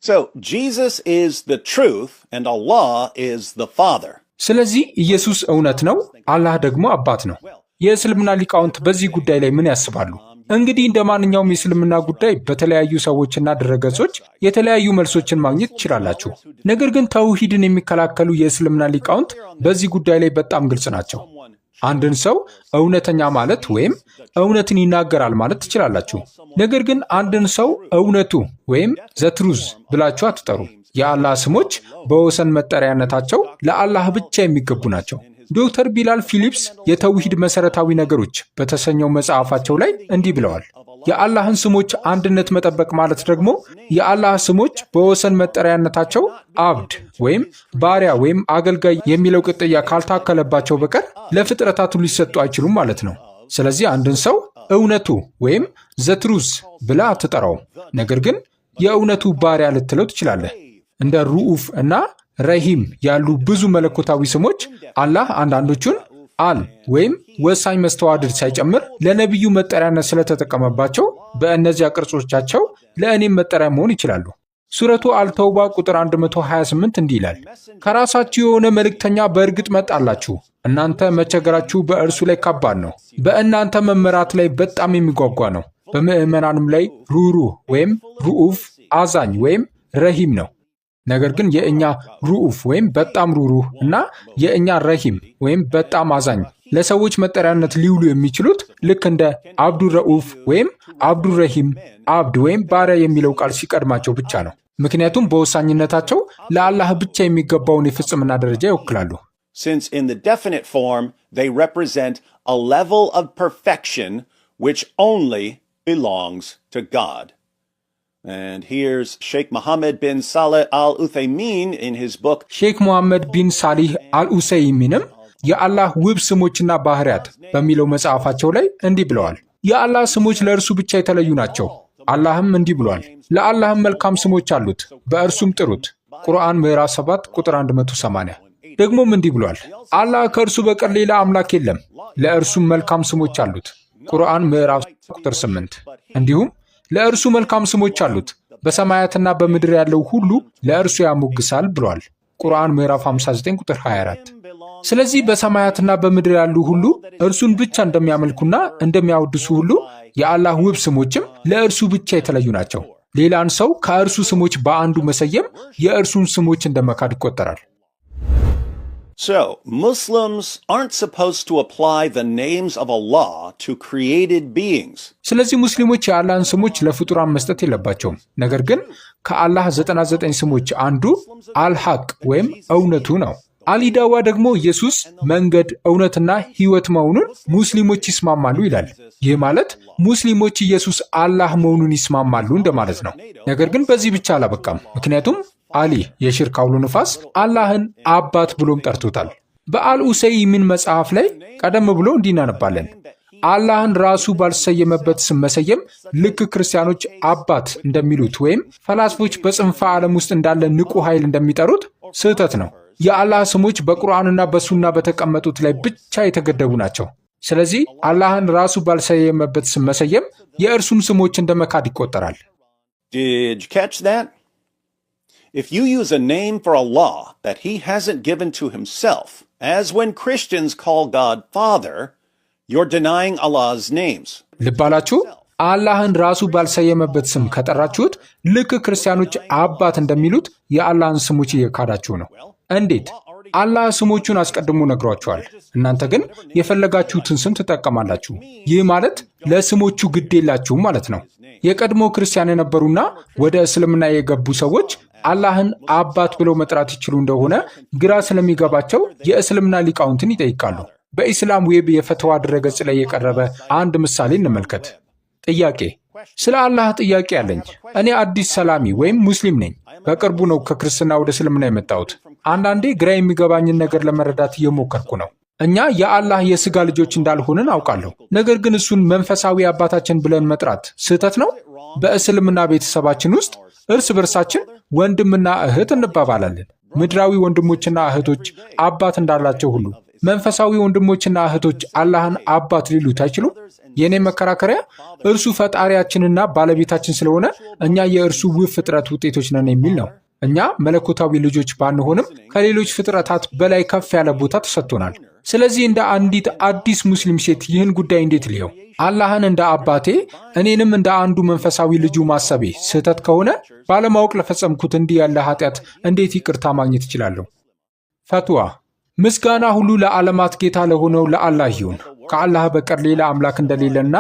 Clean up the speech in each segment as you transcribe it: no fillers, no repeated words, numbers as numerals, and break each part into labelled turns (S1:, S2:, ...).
S1: So Jesus is the truth and Allah is the Father.
S2: ስለዚህ ኢየሱስ እውነት ነው፣ አላህ ደግሞ አባት ነው። የእስልምና ሊቃውንት በዚህ ጉዳይ ላይ ምን ያስባሉ? እንግዲህ እንደ ማንኛውም የእስልምና ጉዳይ በተለያዩ ሰዎችና ድረገጾች የተለያዩ መልሶችን ማግኘት ትችላላችሁ። ነገር ግን ተውሂድን የሚከላከሉ የእስልምና ሊቃውንት በዚህ ጉዳይ ላይ በጣም ግልጽ ናቸው። አንድን ሰው እውነተኛ ማለት ወይም እውነትን ይናገራል ማለት ትችላላችሁ። ነገር ግን አንድን ሰው እውነቱ ወይም ዘትሩዝ ብላችሁ አትጠሩ። የአላህ ስሞች በወሰን መጠሪያነታቸው ለአላህ ብቻ የሚገቡ ናቸው። ዶክተር ቢላል ፊሊፕስ የተውሂድ መሰረታዊ ነገሮች በተሰኘው መጽሐፋቸው ላይ እንዲህ ብለዋል። የአላህን ስሞች አንድነት መጠበቅ ማለት ደግሞ የአላህ ስሞች በወሰን መጠሪያነታቸው አብድ ወይም ባሪያ ወይም አገልጋይ የሚለው ቅጥያ ካልታከለባቸው በቀር ለፍጥረታቱ ሊሰጡ አይችሉም ማለት ነው። ስለዚህ አንድን ሰው እውነቱ ወይም ዘትሩዝ ብላ አትጠራውም። ነገር ግን የእውነቱ ባሪያ ልትለው ትችላለህ። እንደ ሩኡፍ እና ረሂም ያሉ ብዙ መለኮታዊ ስሞች አላህ አንዳንዶቹን አል ወይም ወሳኝ መስተዋድድ ሳይጨምር ለነቢዩ መጠሪያነት ስለተጠቀመባቸው በእነዚያ ቅርጾቻቸው ለእኔም መጠሪያ መሆን ይችላሉ። ሱረቱ አልተውባ ቁጥር 128 እንዲህ ይላል፣ ከራሳችሁ የሆነ መልእክተኛ በእርግጥ መጣላችሁ፣ እናንተ መቸገራችሁ በእርሱ ላይ ከባድ ነው፣ በእናንተ መመራት ላይ በጣም የሚጓጓ ነው፣ በምዕመናንም ላይ ሩሩህ ወይም ሩኡፍ አዛኝ ወይም ረሂም ነው። ነገር ግን የእኛ ሩኡፍ ወይም በጣም ሩሩህ እና የእኛ ረሂም ወይም በጣም አዛኝ ለሰዎች መጠሪያነት ሊውሉ የሚችሉት ልክ እንደ አብዱረኡፍ ወይም አብዱረሂም አብድ ወይም ባሪያ የሚለው ቃል ሲቀድማቸው ብቻ ነው። ምክንያቱም በወሳኝነታቸው ለአላህ ብቻ የሚገባውን የፍጽምና ደረጃ ይወክላሉ።
S1: Since in the definite form they represent a level of perfection which only belongs to God. And here's Sheikh Mohammed bin Saleh al-Uthaymin in his book
S2: ሼክ ሙሐመድ ቢን ሳሊህ አልኡሰይሚንም የአላህ ውብ ስሞችና ባህሪያት በሚለው መጽሐፋቸው ላይ እንዲህ ብለዋል። የአላህ ስሞች ለእርሱ ብቻ የተለዩ ናቸው። አላህም እንዲህ ብሏል፣ ለአላህም መልካም ስሞች አሉት፣ በእርሱም ጥሩት። ቁርአን ምዕራፍ 7 ቁጥር 180። ደግሞም እንዲህ ብሏል፣ አላህ ከእርሱ በቀር ሌላ አምላክ የለም፣ ለእርሱም መልካም ስሞች አሉት። ቁርአን ምዕራፍ ቁጥር 8። እንዲሁም ለእርሱ መልካም ስሞች አሉት፣ በሰማያትና በምድር ያለው ሁሉ ለእርሱ ያሞግሳል ብሏል። ቁርአን ምዕራፍ 59 ቁጥር 24። ስለዚህ በሰማያትና በምድር ያሉ ሁሉ እርሱን ብቻ እንደሚያመልኩና እንደሚያወድሱ ሁሉ የአላህ ውብ ስሞችም ለእርሱ ብቻ የተለዩ ናቸው። ሌላን ሰው ከእርሱ ስሞች በአንዱ መሰየም የእርሱን ስሞች እንደመካድ ይቆጠራል።
S1: So, Muslims aren't supposed to apply the names of Allah to created beings.
S2: ስለዚህ ሙስሊሞች የአላህን ስሞች ለፍጡራን መስጠት የለባቸውም። ነገር ግን ከአላህ 99 ስሞች አንዱ አልሐቅ ወይም እውነቱ ነው። አሊዳዋ ደግሞ ኢየሱስ መንገድ፣ እውነትና ሕይወት መሆኑን ሙስሊሞች ይስማማሉ ይላል። ይህ ማለት ሙስሊሞች ኢየሱስ አላህ መሆኑን ይስማማሉ እንደማለት ነው። ነገር ግን በዚህ ብቻ አላበቃም። ምክንያቱም አሊ የሽርክ አውሎ ነፋስ አላህን አባት ብሎም ጠርቶታል። በአልኡሰይሚን መጽሐፍ ላይ ቀደም ብሎ እንዲህ እናነባለን፣ አላህን ራሱ ባልሰየመበት ስም መሰየም ልክ ክርስቲያኖች አባት እንደሚሉት ወይም ፈላስፎች በጽንፈ ዓለም ውስጥ እንዳለ ንቁ ኃይል እንደሚጠሩት ስህተት ነው። የአላህ ስሞች በቁርአንና በሱና በተቀመጡት ላይ ብቻ የተገደቡ ናቸው። ስለዚህ አላህን ራሱ ባልሰየመበት ስም መሰየም የእርሱን ስሞች እንደመካድ ይቆጠራል።
S1: Did you catch that? If you use a name for Allah that he hasn't given to himself, as when Christians call God Father, you're denying Allah's names.
S2: ልባላችሁ አላህን ራሱ ባልሰየመበት ስም ከጠራችሁት ልክ ክርስቲያኖች አባት እንደሚሉት የአላህን ስሞች እየካዳችሁ ነው። እንዴት? አላህ ስሞቹን አስቀድሞ ነግሯችኋል። እናንተ ግን የፈለጋችሁትን ስም ትጠቀማላችሁ። ይህ ማለት ለስሞቹ ግድ የላችሁም ማለት ነው። የቀድሞ ክርስቲያን የነበሩና ወደ እስልምና የገቡ ሰዎች አላህን አባት ብለው መጥራት ይችሉ እንደሆነ ግራ ስለሚገባቸው የእስልምና ሊቃውንትን ይጠይቃሉ። በኢስላም ዌብ የፈተዋ ድረገጽ ላይ የቀረበ አንድ ምሳሌ እንመልከት። ጥያቄ: ስለ አላህ ጥያቄ አለኝ። እኔ አዲስ ሰላሚ ወይም ሙስሊም ነኝ። በቅርቡ ነው ከክርስትና ወደ እስልምና የመጣሁት። አንዳንዴ ግራ የሚገባኝን ነገር ለመረዳት እየሞከርኩ ነው። እኛ የአላህ የሥጋ ልጆች እንዳልሆንን አውቃለሁ። ነገር ግን እሱን መንፈሳዊ አባታችን ብለን መጥራት ስህተት ነው? በእስልምና ቤተሰባችን ውስጥ እርስ በርሳችን ወንድምና እህት እንባባላለን። ምድራዊ ወንድሞችና እህቶች አባት እንዳላቸው ሁሉ መንፈሳዊ ወንድሞችና እህቶች አላህን አባት ሊሉት አይችሉም? የኔ መከራከሪያ እርሱ ፈጣሪያችንና ባለቤታችን ስለሆነ እኛ የእርሱ ውብ ፍጥረት ውጤቶች ነን የሚል ነው። እኛ መለኮታዊ ልጆች ባንሆንም ከሌሎች ፍጥረታት በላይ ከፍ ያለ ቦታ ተሰጥቶናል። ስለዚህ እንደ አንዲት አዲስ ሙስሊም ሴት ይህን ጉዳይ እንዴት ልየው? አላህን እንደ አባቴ እኔንም እንደ አንዱ መንፈሳዊ ልጁ ማሰቤ ስህተት ከሆነ ባለማወቅ ለፈጸምኩት እንዲህ ያለ ኃጢአት እንዴት ይቅርታ ማግኘት እችላለሁ? ፈትዋ ምስጋና ሁሉ ለዓለማት ጌታ ለሆነው ለአላህ ይሁን። ከአላህ በቀር ሌላ አምላክ እንደሌለና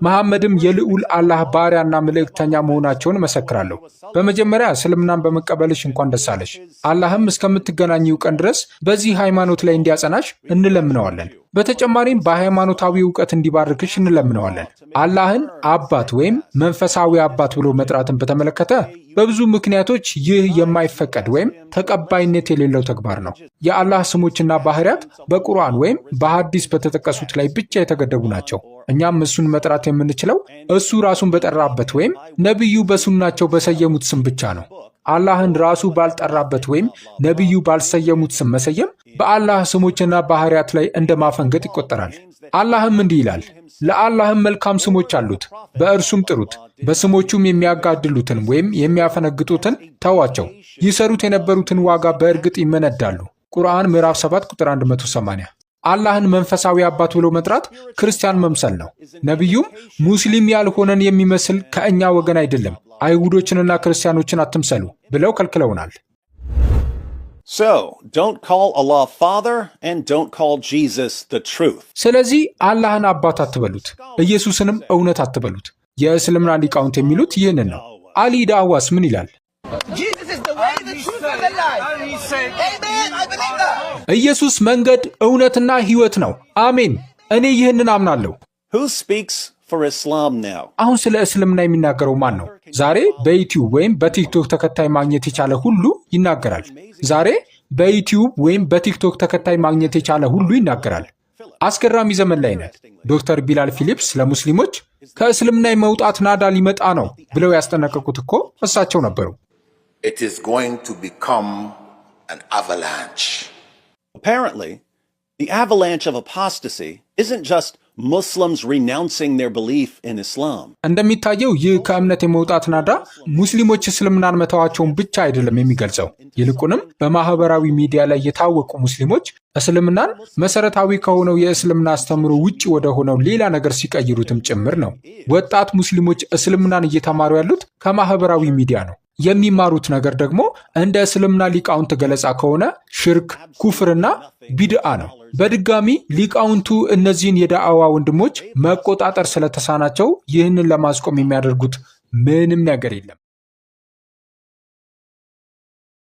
S2: መሐመድም የልዑል አላህ ባሪያና መልእክተኛ መሆናቸውን መሰክራለሁ። በመጀመሪያ እስልምናን በመቀበልሽ እንኳን ደስ አለሽ። አላህም እስከምትገናኚው ቀን ድረስ በዚህ ሃይማኖት ላይ እንዲያጸናሽ እንለምነዋለን። በተጨማሪም በሃይማኖታዊ ዕውቀት እንዲባርክሽ እንለምነዋለን። አላህን አባት ወይም መንፈሳዊ አባት ብሎ መጥራትን በተመለከተ በብዙ ምክንያቶች ይህ የማይፈቀድ ወይም ተቀባይነት የሌለው ተግባር ነው። የአላህ ስሞችና ባህሪያት በቁርአን ወይም በሐዲስ በተጠቀሱት ላይ ብቻ የተገደቡ ናቸው። እኛም እሱን መጥራት የምንችለው እሱ ራሱን በጠራበት ወይም ነቢዩ በሱናቸው በሰየሙት ስም ብቻ ነው። አላህን ራሱ ባልጠራበት ወይም ነቢዩ ባልሰየሙት ስም መሰየም በአላህ ስሞችና ባህሪያት ላይ እንደ ማፈንገጥ ይቆጠራል። አላህም እንዲህ ይላል፣ ለአላህም መልካም ስሞች አሉት፣ በእርሱም ጥሩት። በስሞቹም የሚያጋድሉትን ወይም የሚያፈነግጡትን ተዋቸው፣ ይሰሩት የነበሩትን ዋጋ በእርግጥ ይመነዳሉ። ቁርአን ምዕራፍ 7 ቁጥር 180። አላህን መንፈሳዊ አባት ብሎ መጥራት ክርስቲያን መምሰል ነው። ነቢዩም ሙስሊም ያልሆነን የሚመስል ከእኛ ወገን አይደለም፣ አይሁዶችንና ክርስቲያኖችን አትምሰሉ ብለው ከልክለውናል።
S1: So, don't call Allah Father and don't call Jesus the truth.
S2: ስለዚህ አላህን አባት አትበሉት፣ ኢየሱስንም እውነት አትበሉት። የእስልምና ሊቃውንት የሚሉት ይህንን ነው። አሊ ዳዋስ ምን ይላል? ኢየሱስ መንገድ እውነትና ሕይወት ነው። አሜን። እኔ ይህንን አምናለሁ።
S1: Who speaks for Islam now?
S2: አሁን ስለ እስልምና የሚናገረው ማን ነው? ዛሬ በዩቲዩብ ወይም በቲክቶክ ተከታይ ማግኘት የቻለ ሁሉ ይናገራል። ዛሬ በዩቲዩብ ወይም በቲክቶክ ተከታይ ማግኘት የቻለ ሁሉ ይናገራል። አስገራሚ ዘመን ላይ ነን። ዶክተር ቢላል ፊሊፕስ ለሙስሊሞች ከእስልምና የመውጣት ናዳ ሊመጣ ነው ብለው ያስጠነቀቁት እኮ እሳቸው ነበሩ።
S3: It is going to become an avalanche.
S1: Apparently, the avalanche of apostasy isn't just Muslims renouncing their belief in Islam.
S2: እንደሚታየው ይህ ከእምነት የመውጣት ናዳ ሙስሊሞች እስልምናን መተዋቸውን ብቻ አይደለም የሚገልጸው። ይልቁንም በማህበራዊ ሚዲያ ላይ የታወቁ ሙስሊሞች እስልምናን መሰረታዊ ከሆነው የእስልምና አስተምሮ ውጪ ወደ ሆነው ሌላ ነገር ሲቀይሩትም ጭምር ነው። ወጣት ሙስሊሞች እስልምናን እየተማሩ ያሉት ከማህበራዊ ሚዲያ ነው። የሚማሩት ነገር ደግሞ እንደ እስልምና ሊቃውንት ገለጻ ከሆነ ሽርክ፣ ኩፍርና ቢድአ ነው። በድጋሚ ሊቃውንቱ እነዚህን የዳዕዋ ወንድሞች መቆጣጠር ስለተሳናቸው ይህንን ለማስቆም የሚያደርጉት ምንም ነገር የለም።